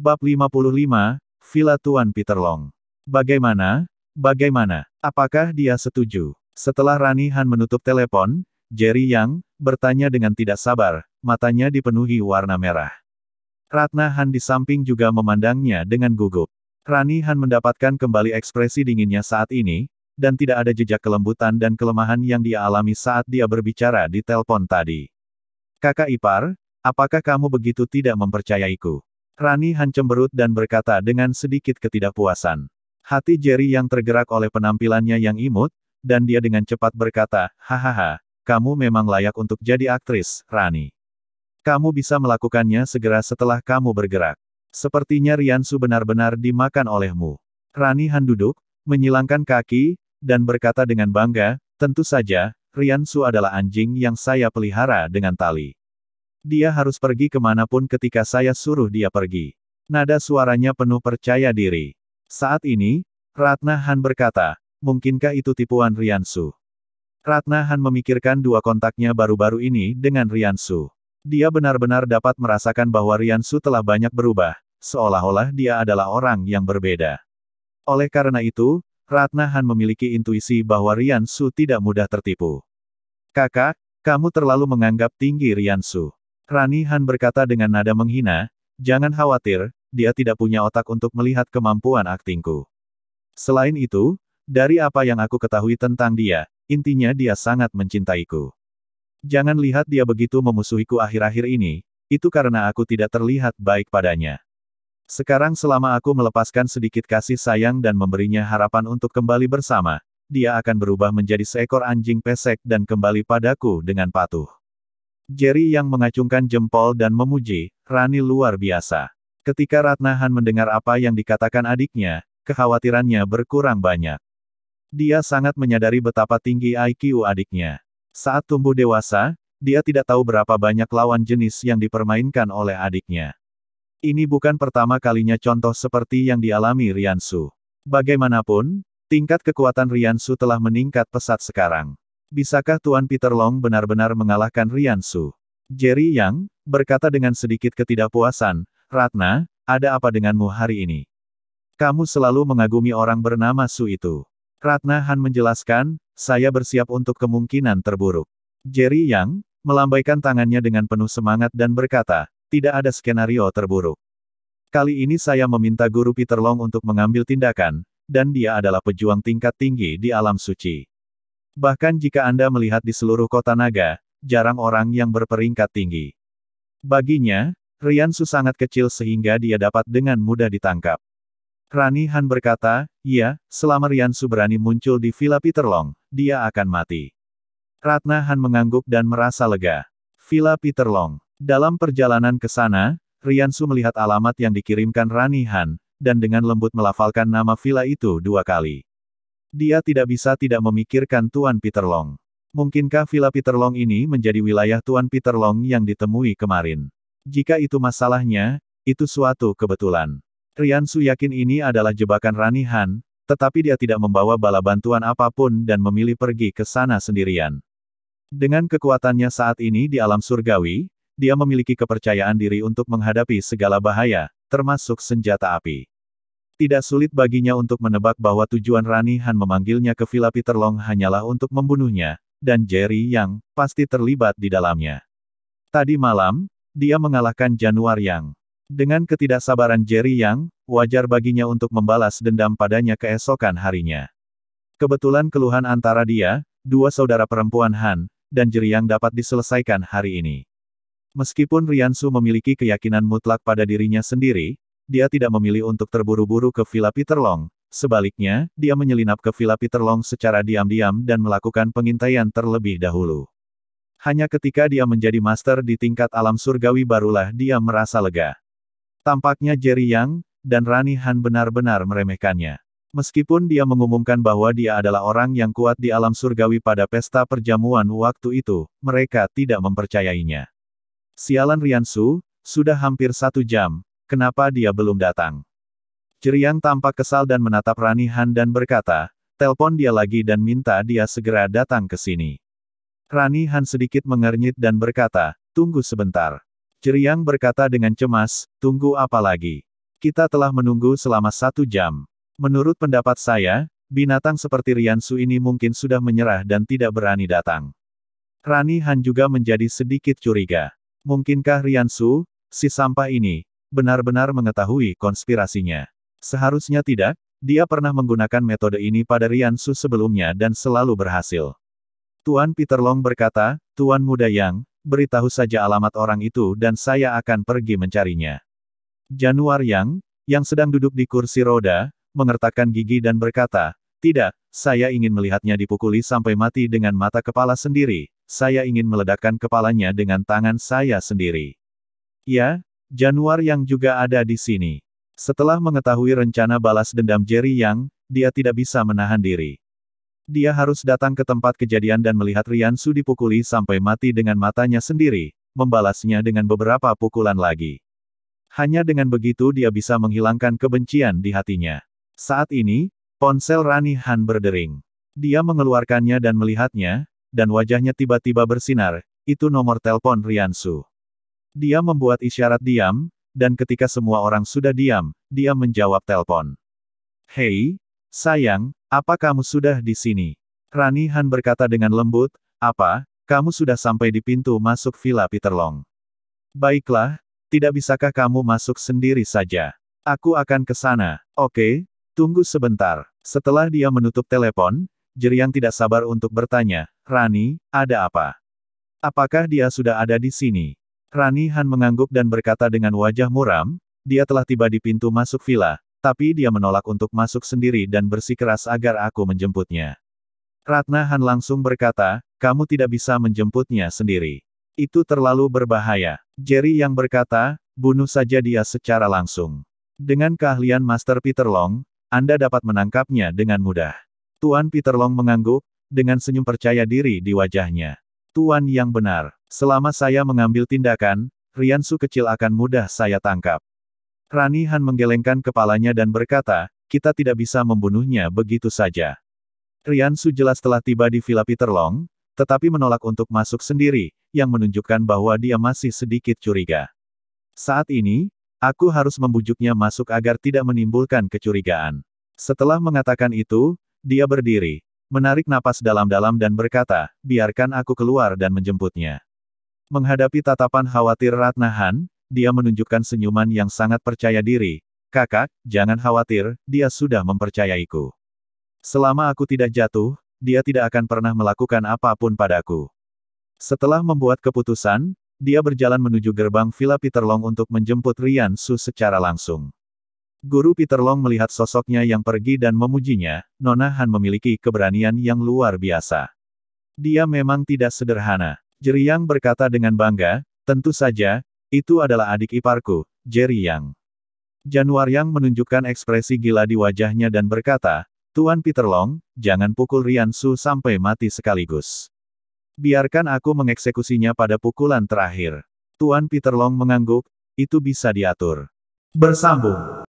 Bab 55, Villa Tuan Peter Long. Bagaimana? Bagaimana? Apakah dia setuju? Setelah Rani Han menutup telepon, Jerry Yang bertanya dengan tidak sabar, matanya dipenuhi warna merah. Ratna Han di samping juga memandangnya dengan gugup. Rani Han mendapatkan kembali ekspresi dinginnya saat ini, dan tidak ada jejak kelembutan dan kelemahan yang dia alami saat dia berbicara di telepon tadi. Kakak ipar, apakah kamu begitu tidak mempercayaiku? Rani Han cemberut dan berkata dengan sedikit ketidakpuasan. Hati Jerry yang tergerak oleh penampilannya yang imut, dan dia dengan cepat berkata, hahaha, kamu memang layak untuk jadi aktris, Rani. Kamu bisa melakukannya segera setelah kamu bergerak. Sepertinya Riansu benar-benar dimakan olehmu. Rani Han duduk, menyilangkan kaki, dan berkata dengan bangga, tentu saja, Riansu adalah anjing yang saya pelihara dengan tali. Dia harus pergi kemanapun ketika saya suruh dia pergi. Nada suaranya penuh percaya diri. Saat ini, Ratna Han berkata, mungkinkah itu tipuan Riansu? Ratna Han memikirkan dua kontaknya baru-baru ini dengan Riansu. Dia benar-benar dapat merasakan bahwa Riansu telah banyak berubah, seolah-olah dia adalah orang yang berbeda. Oleh karena itu, Ratna Han memiliki intuisi bahwa Riansu tidak mudah tertipu. Kakak, kamu terlalu menganggap tinggi Riansu. Rani Han berkata dengan nada menghina, jangan khawatir, dia tidak punya otak untuk melihat kemampuan aktingku. Selain itu, dari apa yang aku ketahui tentang dia, intinya dia sangat mencintaiku. Jangan lihat dia begitu memusuhiku akhir-akhir ini, itu karena aku tidak terlihat baik padanya. Sekarang selama aku melepaskan sedikit kasih sayang dan memberinya harapan untuk kembali bersama, dia akan berubah menjadi seekor anjing pesek dan kembali padaku dengan patuh. Jerry yang mengacungkan jempol dan memuji, Rani luar biasa. Ketika Ratna Han mendengar apa yang dikatakan adiknya, kekhawatirannya berkurang banyak. Dia sangat menyadari betapa tinggi IQ adiknya. Saat tumbuh dewasa, dia tidak tahu berapa banyak lawan jenis yang dipermainkan oleh adiknya. Ini bukan pertama kalinya contoh seperti yang dialami Riansu. Bagaimanapun, tingkat kekuatan Riansu telah meningkat pesat sekarang. Bisakah Tuan Peter Long benar-benar mengalahkan Riansu? Jerry Yang berkata dengan sedikit ketidakpuasan, Ratna, ada apa denganmu hari ini? Kamu selalu mengagumi orang bernama Su itu. Ratna Han menjelaskan, saya bersiap untuk kemungkinan terburuk. Jerry Yang melambaikan tangannya dengan penuh semangat dan berkata, tidak ada skenario terburuk. Kali ini saya meminta Guru Peter Long untuk mengambil tindakan, dan dia adalah pejuang tingkat tinggi di alam suci. Bahkan jika Anda melihat di seluruh kota naga, jarang orang yang berperingkat tinggi. Baginya, Riansu sangat kecil sehingga dia dapat dengan mudah ditangkap. Rani Han berkata, iya, selama Riansu berani muncul di Villa Peter Long, dia akan mati. Ratna Han mengangguk dan merasa lega. Villa Peter Long. Dalam perjalanan ke sana, Riansu melihat alamat yang dikirimkan Rani Han, dan dengan lembut melafalkan nama villa itu 2 kali. Dia tidak bisa tidak memikirkan Tuan Peter Long. Mungkinkah Villa Peter Long ini menjadi wilayah Tuan Peter Long yang ditemui kemarin? Jika itu masalahnya, itu suatu kebetulan. Riansu yakin ini adalah jebakan Rani Han, tetapi dia tidak membawa bala bantuan apapun dan memilih pergi ke sana sendirian. Dengan kekuatannya saat ini di alam surgawi, dia memiliki kepercayaan diri untuk menghadapi segala bahaya, termasuk senjata api. Tidak sulit baginya untuk menebak bahwa tujuan Rani Han memanggilnya ke Villa Peter Long hanyalah untuk membunuhnya, dan Jerry Yang pasti terlibat di dalamnya. Tadi malam, dia mengalahkan Januar Yang. Dengan ketidaksabaran Jerry Yang, wajar baginya untuk membalas dendam padanya keesokan harinya. Kebetulan keluhan antara dia, 2 saudara perempuan Han, dan Jerry Yang dapat diselesaikan hari ini. Meskipun Riansu memiliki keyakinan mutlak pada dirinya sendiri, dia tidak memilih untuk terburu-buru ke Villa Peter Long. Sebaliknya, dia menyelinap ke Villa Peter Long secara diam-diam dan melakukan pengintaian terlebih dahulu. Hanya ketika dia menjadi master di tingkat alam surgawi barulah dia merasa lega. Tampaknya Jerry Yang dan Rani Han benar-benar meremehkannya. Meskipun dia mengumumkan bahwa dia adalah orang yang kuat di alam surgawi pada pesta perjamuan waktu itu, mereka tidak mempercayainya. Sialan Riansu, sudah hampir 1 jam, kenapa dia belum datang? Jerry Yang tampak kesal dan menatap Rani Han dan berkata, telepon dia lagi dan minta dia segera datang ke sini. Rani Han sedikit mengernyit dan berkata, tunggu sebentar. Jerry Yang berkata dengan cemas, tunggu apa lagi? Kita telah menunggu selama 1 jam. Menurut pendapat saya, binatang seperti Riansu ini mungkin sudah menyerah dan tidak berani datang. Rani Han juga menjadi sedikit curiga. Mungkinkah Riansu, si sampah ini, benar-benar mengetahui konspirasinya? Seharusnya tidak, dia pernah menggunakan metode ini pada Riansu sebelumnya dan selalu berhasil. Tuan Peter Long berkata, Tuan Muda Yang, beritahu saja alamat orang itu dan saya akan pergi mencarinya. Januar yang sedang duduk di kursi roda, mengertakkan gigi dan berkata, tidak, saya ingin melihatnya dipukuli sampai mati dengan mata kepala sendiri, saya ingin meledakkan kepalanya dengan tangan saya sendiri. Ya, Januar yang juga ada di sini. Setelah mengetahui rencana balas dendam Jerry Yang, dia tidak bisa menahan diri. Dia harus datang ke tempat kejadian dan melihat Riansu dipukuli sampai mati dengan matanya sendiri, membalasnya dengan beberapa pukulan lagi. Hanya dengan begitu dia bisa menghilangkan kebencian di hatinya. Saat ini, ponsel Rani Han berdering. Dia mengeluarkannya dan melihatnya, dan wajahnya tiba-tiba bersinar, itu nomor telepon Riansu. Dia membuat isyarat diam, dan ketika semua orang sudah diam, dia menjawab telepon. Hei, sayang, apa kamu sudah di sini? Rani Han berkata dengan lembut, apa, kamu sudah sampai di pintu masuk Villa Peter Long. Baiklah, tidak bisakah kamu masuk sendiri saja? Aku akan ke sana. Oke, tunggu sebentar. Setelah dia menutup telepon, Jerry Yang tidak sabar untuk bertanya, Rani, ada apa? Apakah dia sudah ada di sini? Rani Han mengangguk dan berkata dengan wajah muram, dia telah tiba di pintu masuk villa, tapi dia menolak untuk masuk sendiri dan bersikeras agar aku menjemputnya. Ratna Han langsung berkata, kamu tidak bisa menjemputnya sendiri. Itu terlalu berbahaya. Jerry Yang berkata, bunuh saja dia secara langsung. Dengan keahlian Master Peter Long, Anda dapat menangkapnya dengan mudah. Tuan Peter Long mengangguk, dengan senyum percaya diri di wajahnya. Tuan yang benar, selama saya mengambil tindakan, Riansu kecil akan mudah saya tangkap. Rani Han menggelengkan kepalanya dan berkata, kita tidak bisa membunuhnya begitu saja. Riansu jelas telah tiba di Villa Peter Long, tetapi menolak untuk masuk sendiri, yang menunjukkan bahwa dia masih sedikit curiga. Saat ini, aku harus membujuknya masuk agar tidak menimbulkan kecurigaan. Setelah mengatakan itu, dia berdiri, menarik napas dalam-dalam dan berkata, biarkan aku keluar dan menjemputnya. Menghadapi tatapan khawatir Ratna Han, dia menunjukkan senyuman yang sangat percaya diri. Kakak, jangan khawatir, dia sudah mempercayaiku. Selama aku tidak jatuh, dia tidak akan pernah melakukan apapun padaku. Setelah membuat keputusan, dia berjalan menuju gerbang Villa Peter Long untuk menjemput Riansu secara langsung. Guru Peter Long melihat sosoknya yang pergi dan memujinya, Nona Han memiliki keberanian yang luar biasa. Dia memang tidak sederhana. Jerry Yang berkata dengan bangga, tentu saja, itu adalah adik iparku, Jerry Yang. Januar Yang menunjukkan ekspresi gila di wajahnya dan berkata, Tuan Peter Long, jangan pukul Riansu sampai mati sekaligus. Biarkan aku mengeksekusinya pada pukulan terakhir. Tuan Peter Long mengangguk, itu bisa diatur. Bersambung.